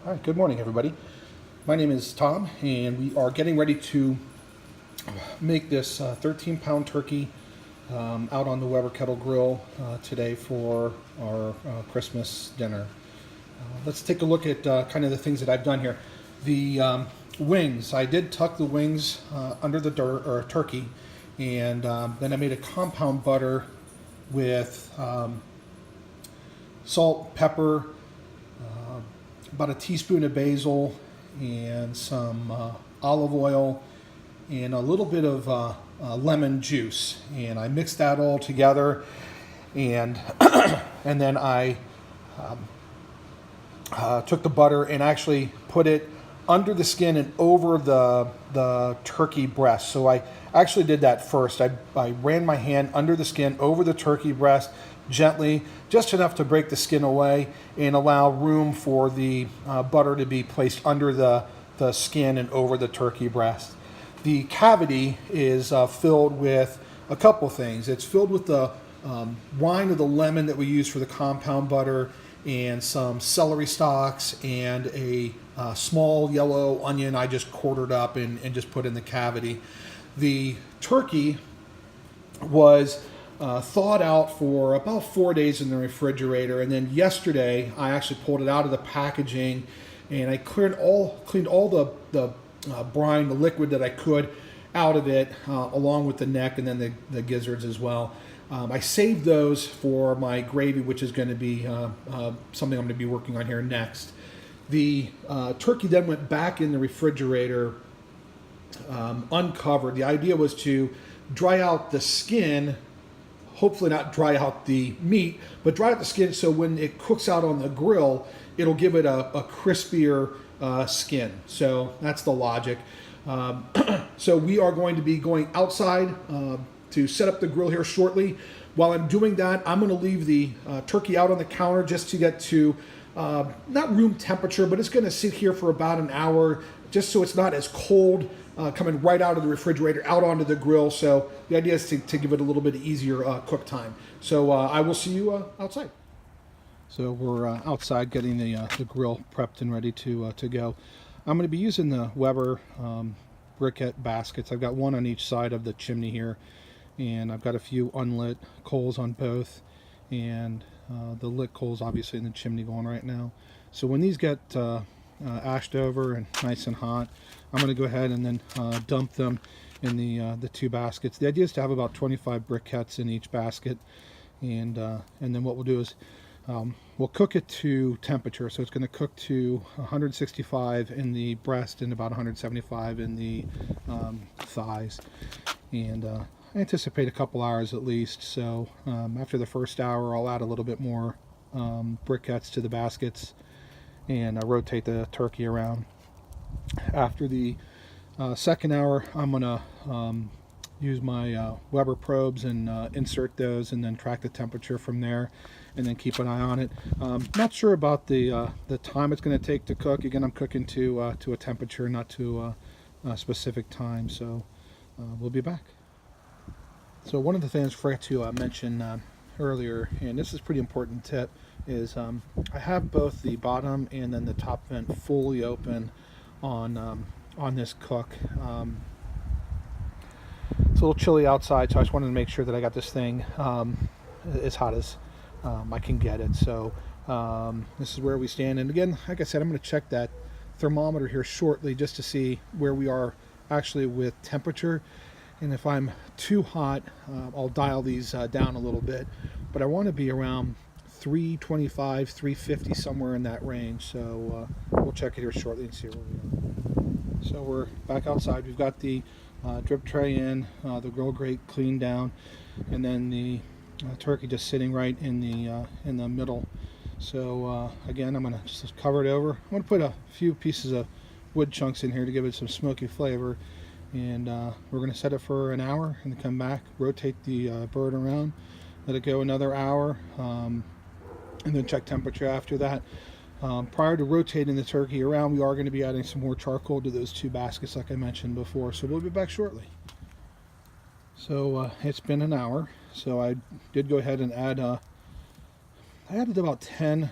All right, good morning, everybody. My name is Tom, and we are getting ready to make this 13-pound turkey out on the Weber Kettle Grill today for our Christmas dinner. Let's take a look at kind of the things that I've done here. The wings, I did tuck the wings under the turkey, and then I made a compound butter with salt, pepper, about a teaspoon of basil and some olive oil and a little bit of lemon juice, and I mixed that all together, and and then I took the butter and actually put it under the skin and over the turkey breast. So I actually did that first. I ran my hand under the skin over the turkey breast gently, just enough to break the skin away and allow room for the butter to be placed under the skin and over the turkey breast. The cavity is filled with a couple things. It's filled with the rind of the lemon that we use for the compound butter, and some celery stalks, and a small yellow onion I just quartered up and just put in the cavity. The turkey was thawed out for about 4 days in the refrigerator, and then yesterday I actually pulled it out of the packaging, and I cleaned all the brine, the liquid that I could, out of it, along with the neck and then the gizzards as well. I saved those for my gravy, which is going to be something I'm going to be working on here next. The turkey then went back in the refrigerator uncovered. The idea was to dry out the skin, hopefully not dry out the meat, but dry out the skin so when it cooks out on the grill, it'll give it a crispier skin. So that's the logic. So we are going to be going outside to set up the grill here shortly. While I'm doing that, I'm going to leave the turkey out on the counter just to get to not room temperature, but it's going to sit here for about an hour, just so it's not as cold coming right out of the refrigerator out onto the grill. So the idea is to give it a little bit easier cook time. So I will see you outside. So we're outside getting the grill prepped and ready to go. I'm going to be using the Weber briquette baskets. I've got one on each side of the chimney here, and I've got a few unlit coals on both, and the lit coals obviously in the chimney going right now. So when these get ashed over and nice and hot, I'm going to go ahead and then dump them in the two baskets. The idea is to have about 25 briquettes in each basket, and then what we'll do is we'll cook it to temperature. So it's going to cook to 165 in the breast and about 175 in the thighs, and I anticipate a couple hours at least. So after the first hour, I'll add a little bit more briquettes to the baskets, and I rotate the turkey around. After the second hour, I'm going to use my Weber probes and insert those, and then track the temperature from there, and then keep an eye on it. Not sure about the time it's going to take to cook. Again, I'm cooking to a temperature, not to a specific time. So we'll be back. So one of the things I forgot to mention earlier, and this is a pretty important tip, is I have both the bottom and then the top vent fully open on this cook. It's a little chilly outside, so I just wanted to make sure that I got this thing as hot as I can get it. So this is where we stand, and again, like I said, I'm going to check that thermometer here shortly just to see where we are actually with temperature. And if I'm too hot, I'll dial these down a little bit, but I want to be around 325, 350, somewhere in that range. So we'll check it here shortly and see where we are. So we're back outside. We've got the drip tray in, the grill grate cleaned down, and then the turkey just sitting right in the middle. So again, I'm going to just cover it over. I'm going to put a few pieces of wood chunks in here to give it some smoky flavor, and we're going to set it for an hour and then come back, rotate the bird around, let it go another hour, and then check temperature after that. Prior to rotating the turkey around, we are going to be adding some more charcoal to those two baskets like I mentioned before, so we'll be back shortly. So it's been an hour, so I did go ahead and add I added about 10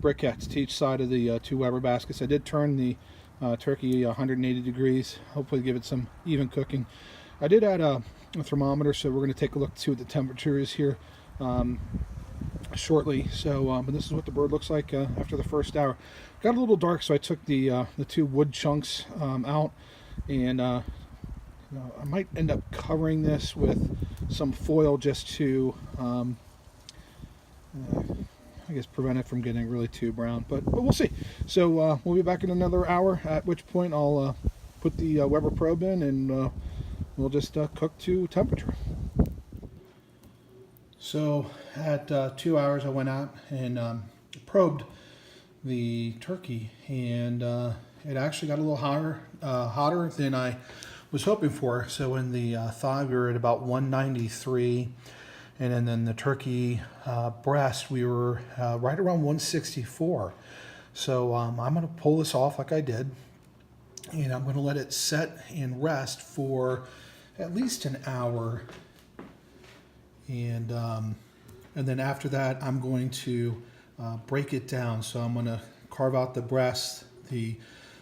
briquettes to each side of the 2 Weber baskets. I did turn the turkey 180 degrees, hopefully give it some even cooking. I did add a thermometer, so we're going to take a look to see what the temperature is here shortly. So, but this is what the bird looks like after the first hour. Got a little dark, so I took the 2 wood chunks out, and I might end up covering this with some foil just to I guess prevent it from getting really too brown, but we'll see. So we'll be back in another hour, at which point I'll put the Weber probe in, and we'll just cook to temperature. So at 2 hours I went out and probed the turkey, and it actually got a little hotter than I was hoping for. So in the thigh we were at about 193, and then the turkey breast we were right around 164. So I'm going to pull this off like I did, and I'm going to let it set and rest for at least an hour, and then after that I'm going to break it down. So I'm going to carve out the breast, the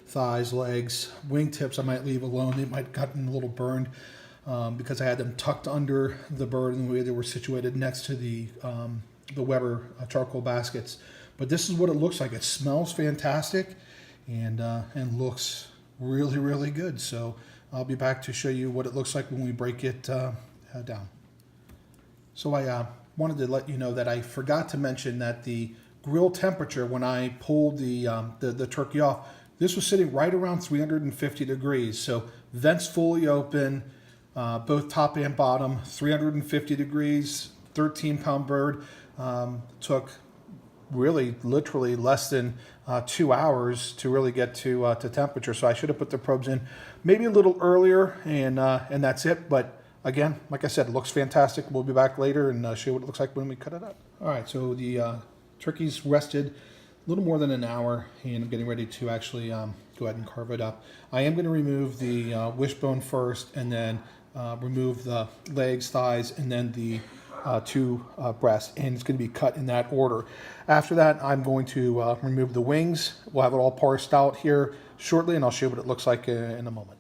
thighs, legs, wingtips I might leave alone. They might have gotten a little burned because I had them tucked under the bird in the way they were situated next to the Weber charcoal baskets. But this is what it looks like. It smells fantastic, and looks really, really good. So I'll be back to show you what it looks like when we break it down. So I wanted to let you know that I forgot to mention that the grill temperature when I pulled the turkey off, this was sitting right around 350 degrees. So vents fully open, both top and bottom, 350 degrees, 13-pound bird. Took really literally less than 2 hours to really get to temperature. So I should have put the probes in maybe a little earlier, and that's it. But again, like I said, it looks fantastic. We'll be back later and show you what it looks like when we cut it up. All right, so the turkey's rested a little more than an hour, and I'm getting ready to actually go ahead and carve it up. I am going to remove the wishbone first, and then remove the legs, thighs, and then the 2 breasts, and it's going to be cut in that order. After that, I'm going to remove the wings. We'll have it all parsed out here shortly, and I'll show you what it looks like in a moment.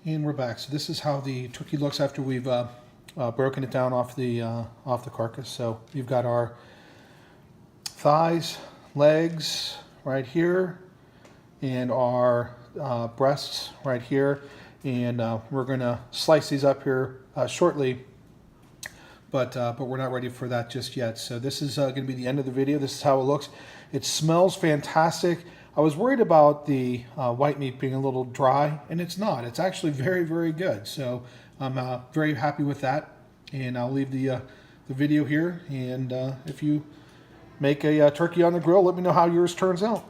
And we're back. So this is how the turkey looks after we've broken it down off the carcass. So you've got our thighs, legs right here, and our breasts right here, and we're gonna slice these up here shortly, but we're not ready for that just yet. So this is gonna be the end of the video. This is how it looks. It smells fantastic. I was worried about the white meat being a little dry, and it's not. It's actually very, very good. So I'm very happy with that, and I'll leave the video here, and if you make a turkey on the grill, let me know how yours turns out.